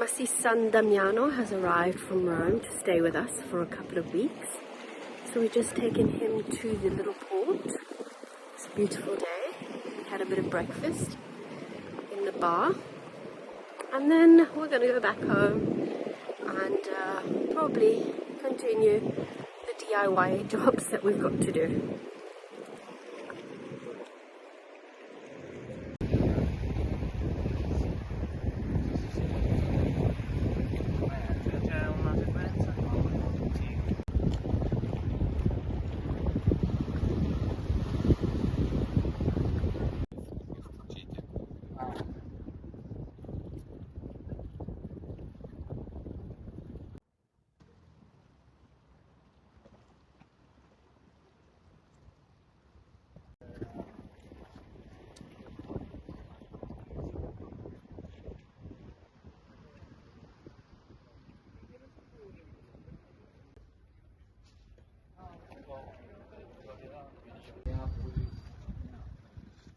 Massi's son Damiano has arrived from Rome to stay with us for a couple of weeks. So we've just taken him to the little port. It's a beautiful day. We had a bit of breakfast in the bar. And then we're going to go back home and probably continue the DIY jobs that we've got to do.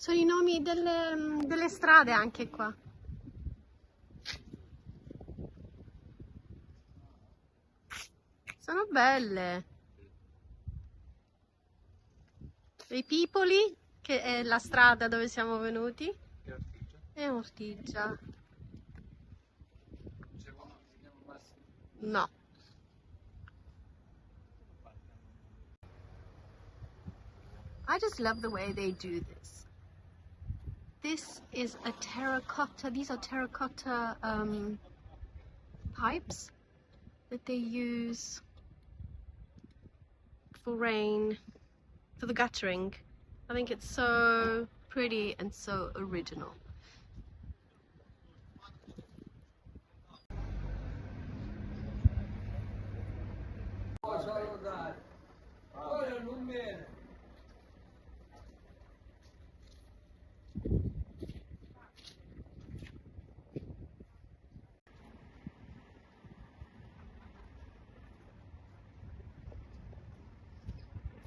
Sono i nomi delle strade anche qua. Sono belle. I Pipoli, che è la strada dove siamo venuti. E Ortigia. No. I just love the way they do this. This is a terracotta, these are terracotta pipes that they use for rain, for the guttering. I think it's so pretty and so original.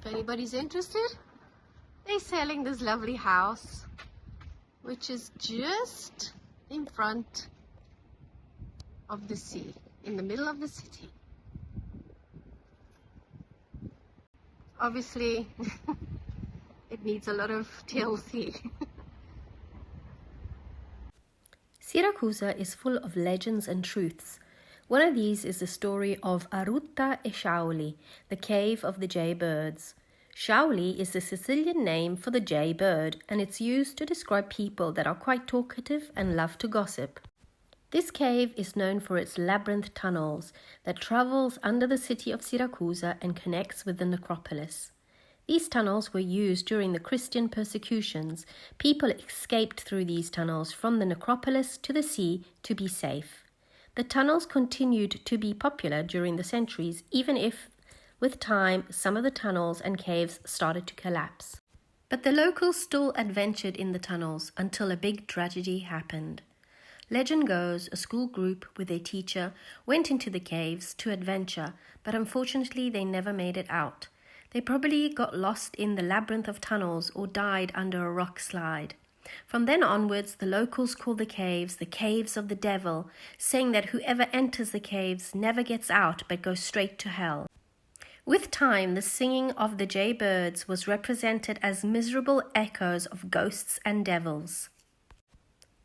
If anybody's interested, they're selling this lovely house, which is just in front of the sea, in the middle of the city. Obviously, it needs a lot of TLC. Syracuse is full of legends and truths. One of these is the story of Arutta e Shauli, the cave of the jay birds. Shauli is the Sicilian name for the jay bird, and it's used to describe people that are quite talkative and love to gossip. This cave is known for its labyrinth tunnels that travels under the city of Syracuse and connects with the necropolis. These tunnels were used during the Christian persecutions. People escaped through these tunnels from the necropolis to the sea to be safe. The tunnels continued to be popular during the centuries, even if, with time, some of the tunnels and caves started to collapse. But the locals still adventured in the tunnels until a big tragedy happened. Legend goes, a school group with their teacher went into the caves to adventure, but unfortunately they never made it out. They probably got lost in the labyrinth of tunnels or died under a rock slide. From then onwards, the locals call the caves of the devil, saying that whoever enters the caves never gets out but goes straight to hell. With time, the singing of the jay birds was represented as miserable echoes of ghosts and devils.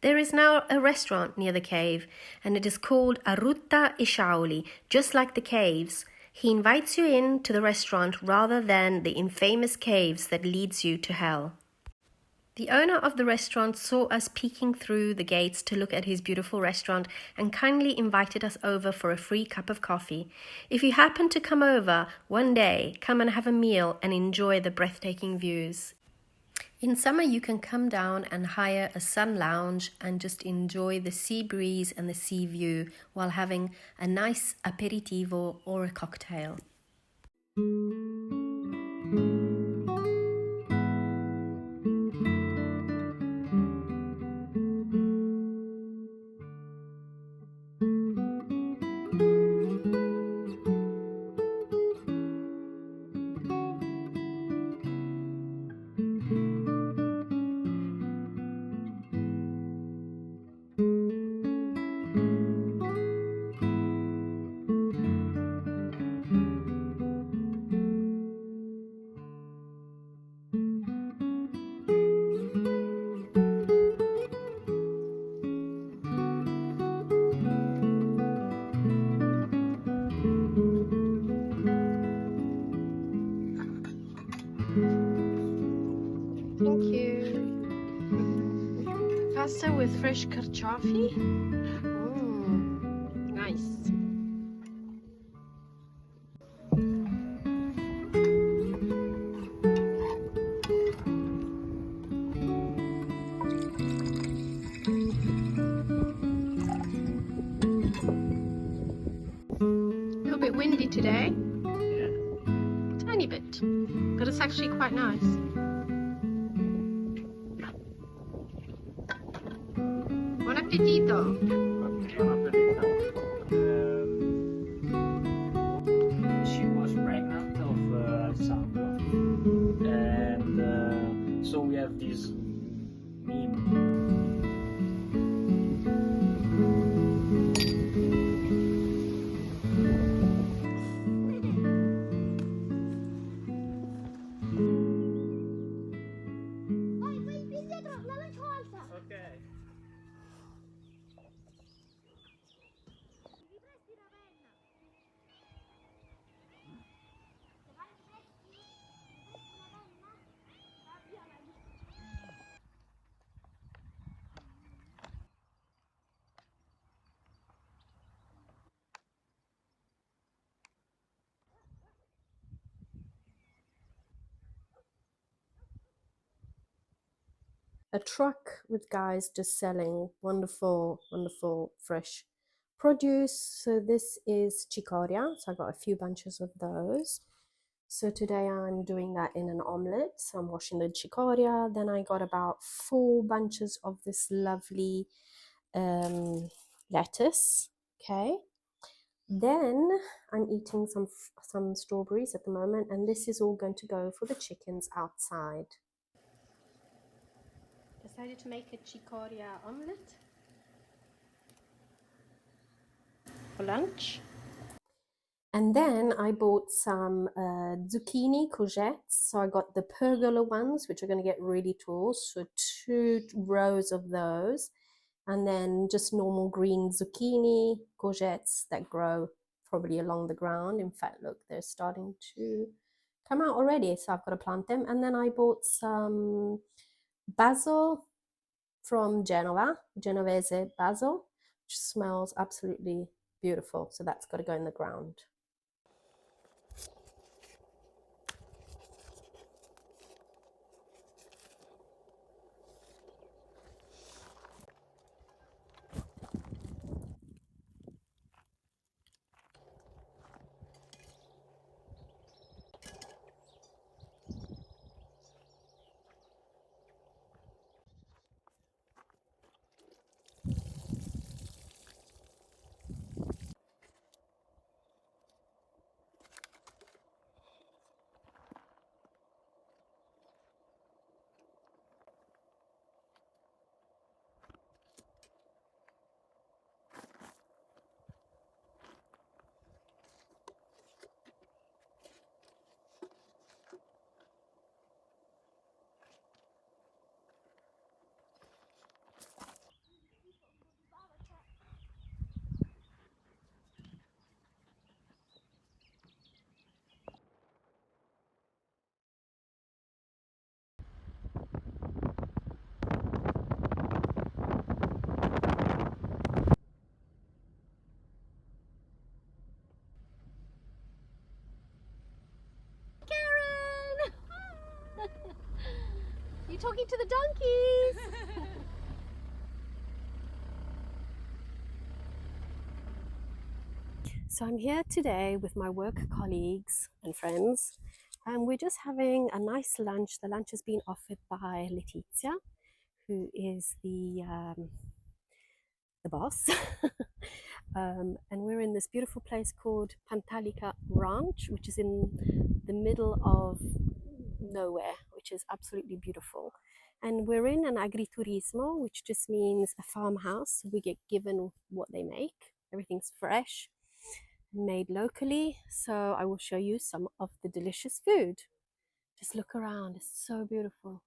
There is now a restaurant near the cave, and it is called Arutta e Shauli, just like the caves. He invites you in to the restaurant rather than the infamous caves that leads you to hell. The owner of the restaurant saw us peeking through the gates to look at his beautiful restaurant and kindly invited us over for a free cup of coffee. If you happen to come over one day, come and have a meal and enjoy the breathtaking views. In summer, you can come down and hire a sun lounge and just enjoy the sea breeze and the sea view while having a nice aperitivo or a cocktail. Thank you. Pasta with fresh carciofi. Nice. A little bit windy today. Yeah. Tiny bit. But it's actually quite nice. Buon appetito! She was pregnant of Alessandro, and so we have this meme. Okay. A truck with guys just selling wonderful, wonderful fresh produce. So this is chicoria. So I got a few bunches of those. So today I'm doing that in an omelette. So I'm washing the chicoria. Then I got about 4 bunches of this lovely lettuce. Okay. Then I'm eating some strawberries at the moment, and this is all going to go for the chickens outside. Decided to make a chicoria omelette for lunch. And then I bought some zucchini courgettes. So I got the pergola ones, which are going to get really tall. So 2 rows of those. And then just normal green zucchini courgettes that grow probably along the ground. In fact, look, they're starting to come out already. So I've got to plant them. And then I bought some basil from Genovese basil, which smells absolutely beautiful. So that's got to go in the ground. You talking to the donkeys? So I'm here today with my work colleagues and friends, and we're just having a nice lunch. The lunch has been offered by Letizia, who is the boss. And we're in this beautiful place called Pantalica Ranch, which is in the middle of nowhere, which is absolutely beautiful. And we're in an agriturismo, which just means a farmhouse. We get given what they make. Everything's fresh, made locally. So I will show you some of the delicious food. Just look around, it's so beautiful.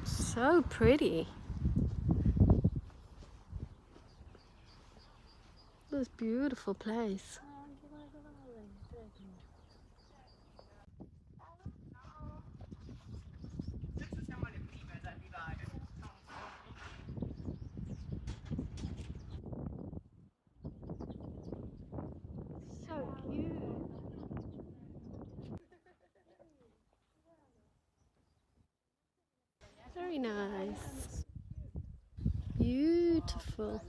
So pretty. This beautiful place. Beautiful.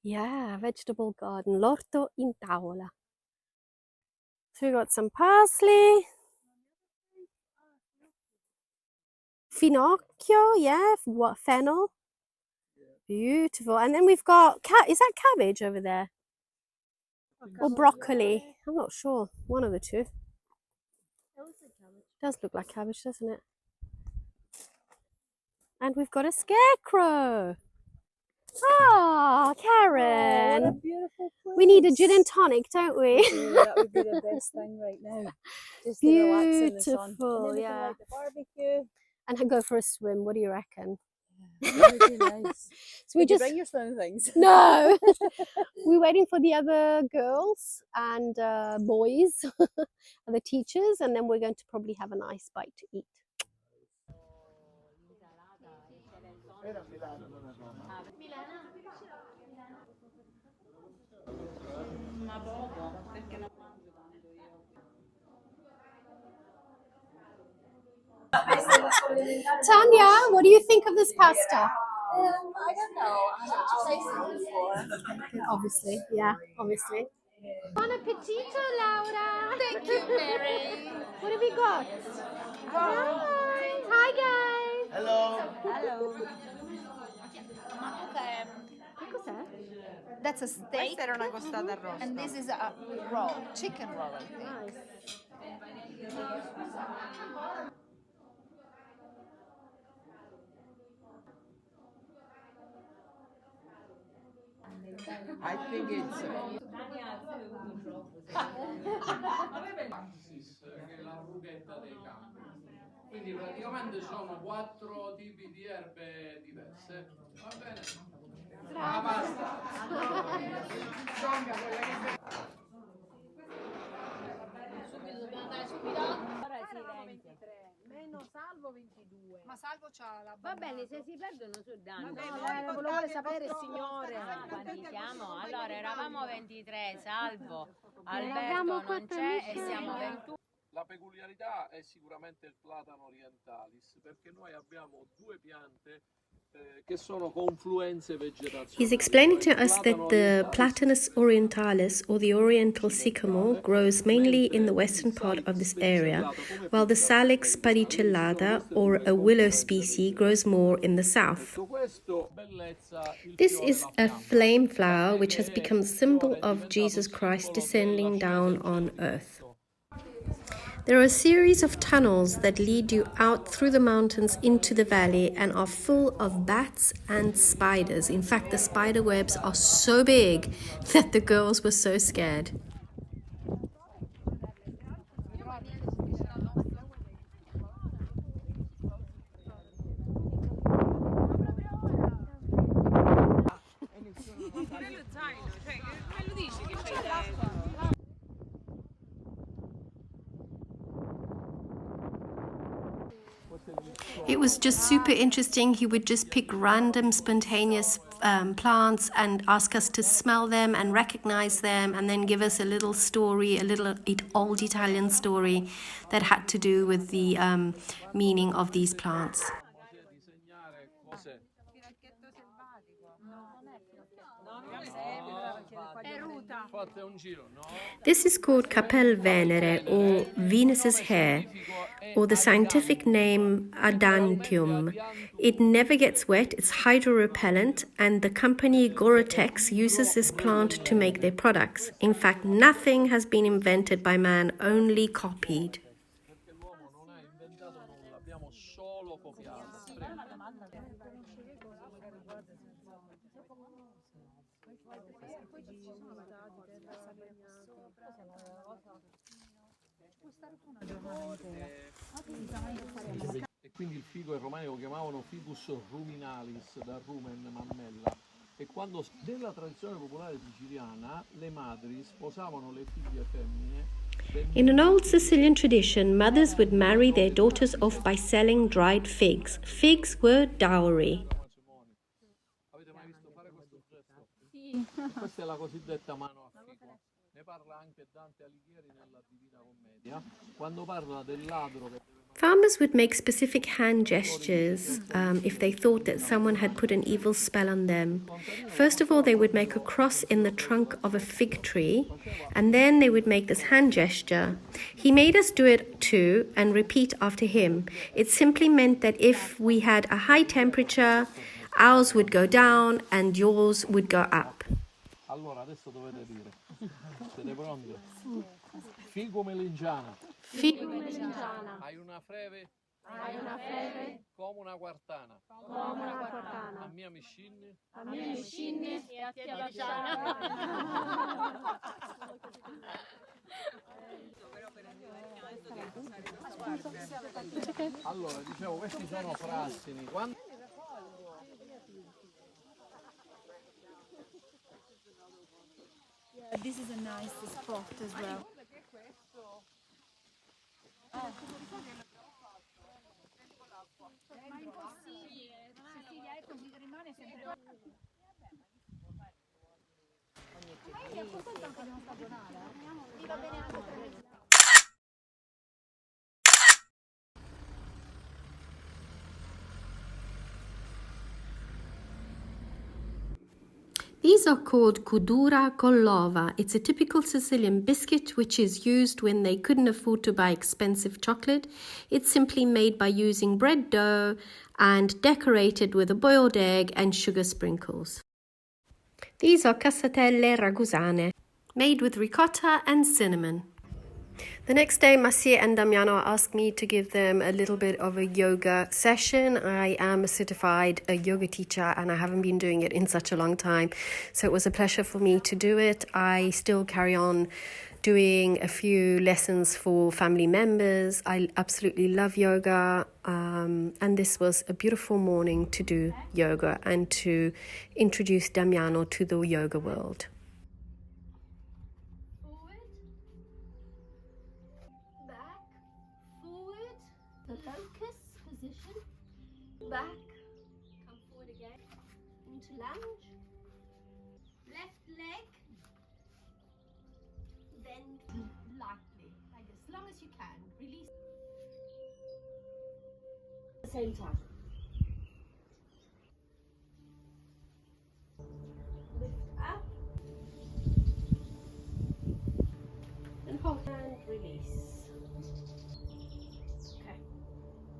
Yeah, vegetable garden, l'orto in tavola. So we got some parsley, finocchio, yeah, what, fennel. Beautiful. And then we've got, is that cabbage over there? Or broccoli? I'm not sure. One of the two. Does look like cabbage, doesn't it? And we've got a scarecrow. Oh, Karen. Oh, what a beautiful place. We need a gin and tonic, don't we? Yeah, that would be the best thing right now. Just to relax in the sun. Beautiful, And then we can yeah. light the barbecue. And go for a swim. What do you reckon? Yeah, that would be nice. So we Did you just bring your swimming things? no. We're waiting for the other girls and boys and the teachers, and then we're going to probably have a nice bite to eat. Tanya, what do you think of this pasta? I don't know. I've tasted it before. Obviously, yeah, obviously. Buon appetito, Laura. Thank you, Mary. What have you got? Hi. Hi, guys. Hello. Hello. Che cos'è? That's a steak. Questa era una costata arrosto. And this is a roll, chicken roll, I think. Nice. I think it's che è la rughetta dei campi. Quindi praticamente sono 4 tipi di erbe diverse. Va bene? Ah, basta. Subito, dobbiamo andare subito? Meno salvo 22. Ma Salvo c'ha la Va bene, se si perdono su danno. No, lo vuole sapere il signore. Quanti siamo? Allora eravamo 23, Salvo, Eravamo Alberto non c'è e siamo 21. La peculiarità è sicuramente il platano orientalis, perché noi abbiamo due piante che sono confluenze vegetazionali. He's explaining to us that the Platanus orientalis, or the oriental sycamore, grows mainly in the western part of this area, while the Salix spicellata, or a willow species, grows more in the south. This is a flame flower which has become a symbol of Jesus Christ descending down on earth. There are a series of tunnels that lead you out through the mountains into the valley and are full of bats and spiders. In fact, the spider webs are so big that the girls were so scared. It was just super interesting. He would just pick random spontaneous plants and ask us to smell them and recognize them, and then give us a little story, a little old Italian story that had to do with the meaning of these plants. Fate un giro, no? This is called Capel Venere, or Venus's hair, or the scientific name Adantium. It never gets wet, it's hydro-repellent, and the company Gore-Tex uses this plant to make their products. In fact, nothing has been invented by man, only copied. Perché l'uomo non ha inventato nulla, abbiamo solo copiato. E quindi il figo in romano lo chiamavano ficus ruminalis, da rumen, mammella. E quando nella tradizione popolare siciliana le madri sposavano le figlie femmine. In an old Sicilian tradition, mothers would marry their daughters off by selling dried figs. Figs were dowry. Avete mai visto fare questo gesto? Sì. Questa è la cosiddetta mano a figo. Ne parla anche Dante Alighieri nella Divina Commedia, quando parla del ladro che Farmers would make specific hand gestures if they thought that someone had put an evil spell on them. First of all, they would make a cross in the trunk of a fig tree, and then they would make this hand gesture. He made us do it too and repeat after him. It simply meant that if we had a high temperature, ours would go down and yours would go up. Allora, adesso dovete dire. Siete pronti? Figo melingiana. Figo melingiana. Hai una feve? Hai una febbre? Come una quartana. Come una quartana. A mia miscinni? A mia miscinni E a te Luciana. Allora, dicevo, questi sono frassini. Quando... This is a nice spot as well. These are called kudura kollova. It's a typical Sicilian biscuit which is used when they couldn't afford to buy expensive chocolate. It's simply made by using bread dough and decorated with a boiled egg and sugar sprinkles. These are cassatelle ragusane, made with ricotta and cinnamon. The next day, Massi and Damiano asked me to give them a little bit of a yoga session. I am a certified yoga teacher and I haven't been doing it in such a long time, so it was a pleasure for me to do it. I still carry on doing a few lessons for family members. I absolutely love yoga, and this was a beautiful morning to do yoga and to introduce Damiano to the yoga world. The focus position, back, come forward again, into lunge, left leg, bend lightly, like as long as you can, release at the same time. Lift up, and hold and release.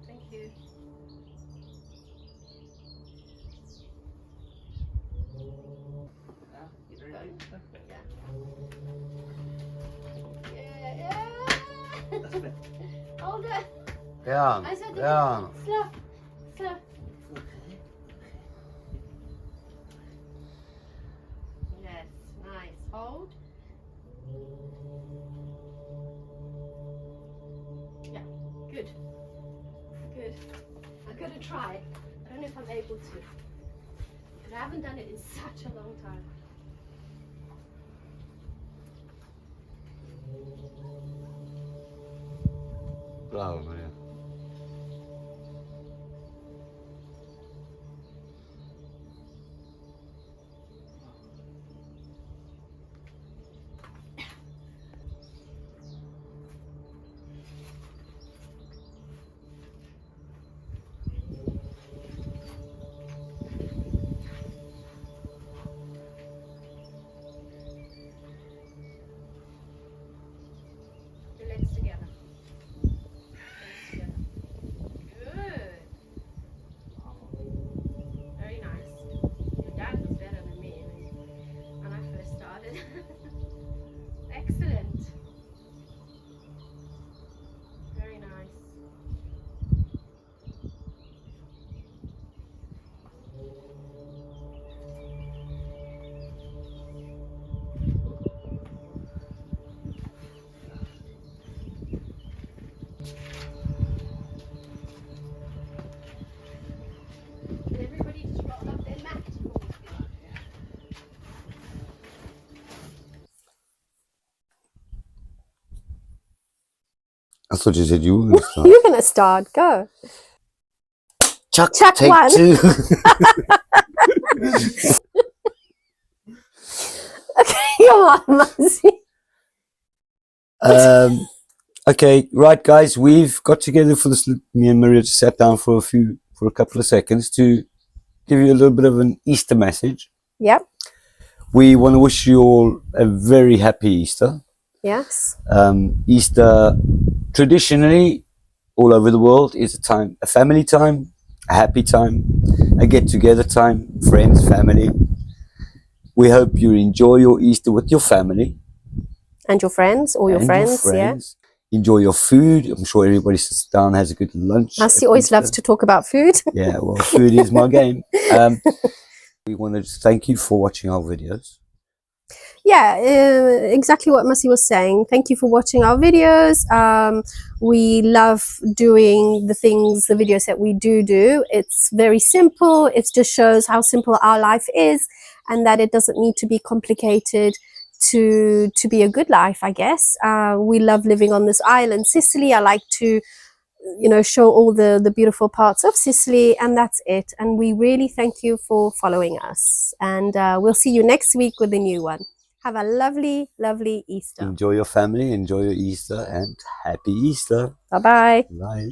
Thank you. Hold it. Piano, I said piano. slow, slow. Yes, nice. Hold. Yeah, good. Good. I'm going to try. I don't know if I'm able to. But I haven't done it in such a long time. Bravo Maria. I thought you said you were going to start. You're going to start. Go. Chuck, Take one. 2. Okay, come on, Massi. Okay, right, guys, we've got together for this. Me and Maria just sat down for a couple of seconds to give you a little bit of an Easter message. Yep. We want to wish you all a very happy Easter. Yes. Easter, traditionally, all over the world, is a family time, a happy time, a get-together time, friends, family. We hope you enjoy your Easter with your family. And your friends, all your friends, yeah. Enjoy your food. I'm sure everybody sits down, has a good lunch. Massi always loves to talk about food. Yeah, well, food is my game. We want to thank you for watching our videos. Yeah, exactly what Massi was saying. Thank you for watching our videos. We love doing the videos that we do. It's very simple. It just shows how simple our life is and that it doesn't need to be complicated to be a good life, I guess. We love living on this island, Sicily. I like to show all the beautiful parts of Sicily, and that's it. And we really thank you for following us, and we'll see you next week with a new one. Have a lovely, lovely Easter. Enjoy your family, enjoy your Easter, and happy Easter. Bye-bye. Bye.